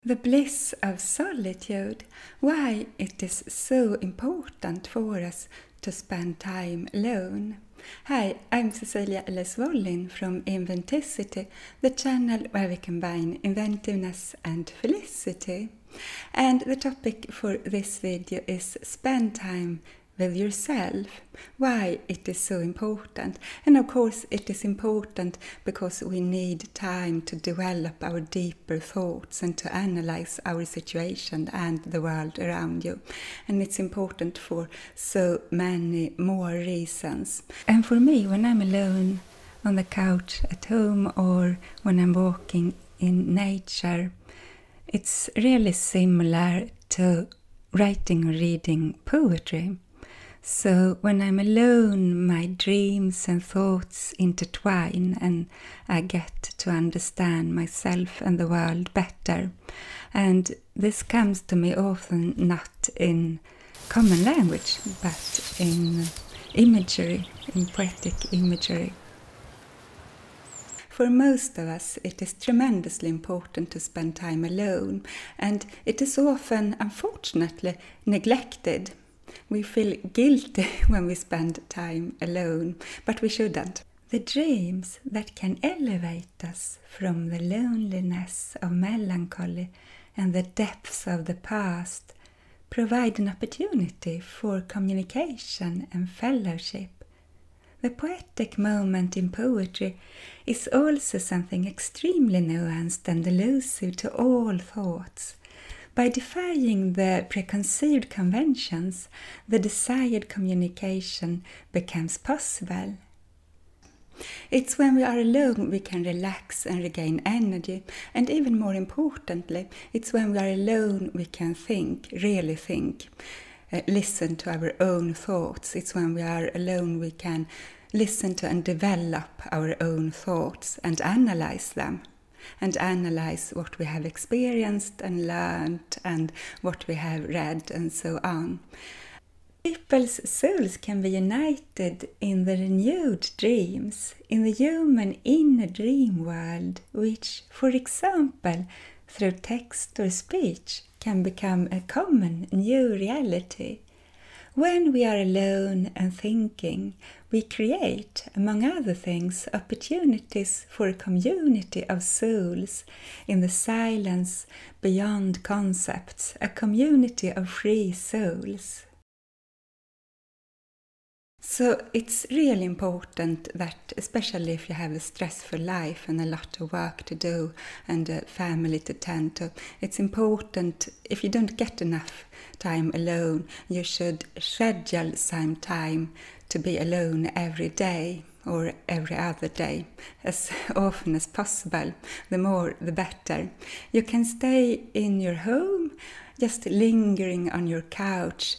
The bliss of solitude, why it is so important for us to spend time alone. Hi, I'm Cecilia Lesvollin from Inventicity, the channel where we combine inventiveness and felicity. And the topic for this video is spend time with yourself, why it is so important. And of course it is important because we need time to develop our deeper thoughts and to analyze our situation and the world around you. And it's important for so many more reasons. And for me, when I'm alone on the couch at home or when I'm walking in nature, it's really similar to writing or reading poetry. So when I'm alone, my dreams and thoughts intertwine and I get to understand myself and the world better. And this comes to me often not in common language, but in imagery, in poetic imagery. For most of us, it is tremendously important to spend time alone, and it is often, unfortunately, neglected. We feel guilty when we spend time alone, but we shouldn't. The dreams that can elevate us from the loneliness of melancholy and the depths of the past provide an opportunity for communication and fellowship. The poetic moment in poetry is also something extremely nuanced and elusive to all thoughts. By defying the preconceived conventions, the desired communication becomes possible. It's when we are alone we can relax and regain energy, and even more importantly, it's when we are alone we can think, really think, listen to our own thoughts. It's when we are alone we can listen to and develop our own thoughts and analyze them. And analyze what we have experienced and learned and what we have read and so on. People's souls can be united in the renewed dreams, in the human inner dream world, which, for example, through text or speech, can become a common new reality. When we are alone and thinking, we create, among other things, opportunities for a community of souls in the silence beyond concepts, a community of free souls. So it's really important that, especially if you have a stressful life and a lot of work to do and a family to tend to, it's important, if you don't get enough time alone, you should schedule some time to be alone every day or every other day, as often as possible. The more, the better. You can stay in your home, just lingering on your couch,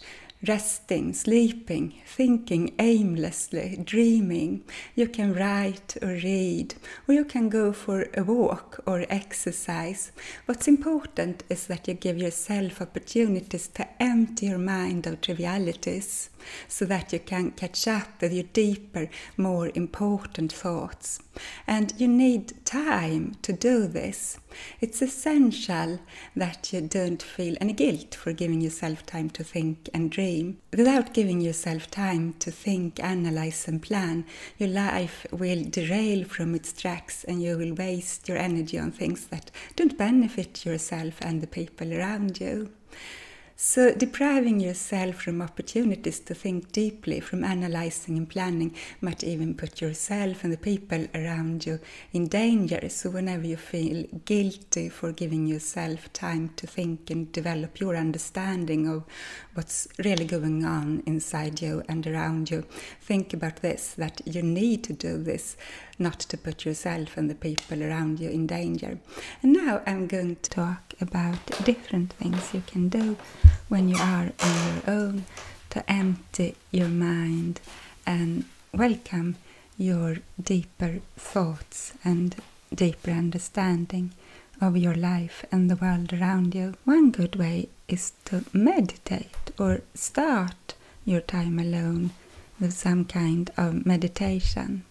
resting, sleeping, thinking aimlessly, dreaming. You can write or read, or you can go for a walk or exercise. What's important is that you give yourself opportunities to empty your mind of trivialities, so that you can catch up with your deeper, more important thoughts. And you need time to do this. It's essential that you don't feel any guilt for giving yourself time to think and dream. Without giving yourself time to think, analyze and plan, your life will derail from its tracks and you will waste your energy on things that don't benefit yourself and the people around you. So depriving yourself from opportunities to think deeply, from analyzing and planning, might even put yourself and the people around you in danger. So whenever you feel guilty for giving yourself time to think and develop your understanding of what's really going on inside you and around you, think about this, that you need to do this, not to put yourself and the people around you in danger. And now I'm going to talk about different things you can do when you are on your own to empty your mind and welcome your deeper thoughts and deeper understanding of your life and the world around you. One good way is to meditate or start your time alone with some kind of meditation.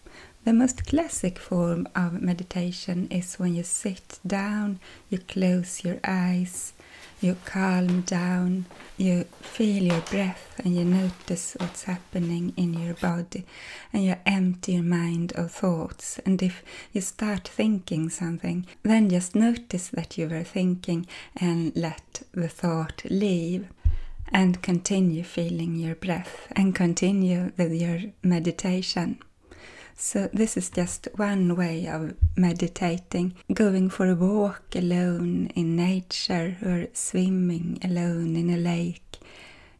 The most classic form of meditation is when you sit down, you close your eyes, you calm down, you feel your breath and you notice what's happening in your body, and you empty your mind of thoughts. And if you start thinking something, then just notice that you were thinking and let the thought leave, and continue feeling your breath and continue with your meditation. So this is just one way of meditating. Going for a walk alone in nature, or swimming alone in a lake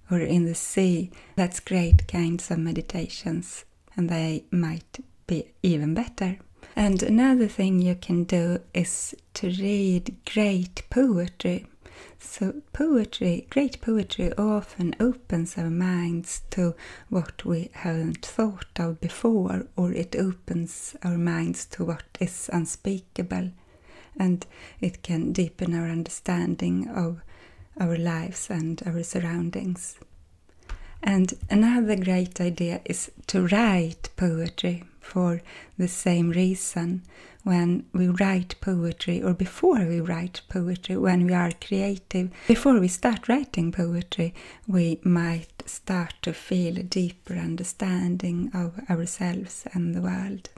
or in the sea. That's great kinds of meditations, and they might be even better. And another thing you can do is to read great poetry. So great poetry often opens our minds to what we haven't thought of before, or it opens our minds to what is unspeakable, and it can deepen our understanding of our lives and our surroundings. And another great idea is to write poetry for the same reason. When we write poetry, or before we write poetry, when we are creative, before we start writing poetry, we might start to feel a deeper understanding of ourselves and the world.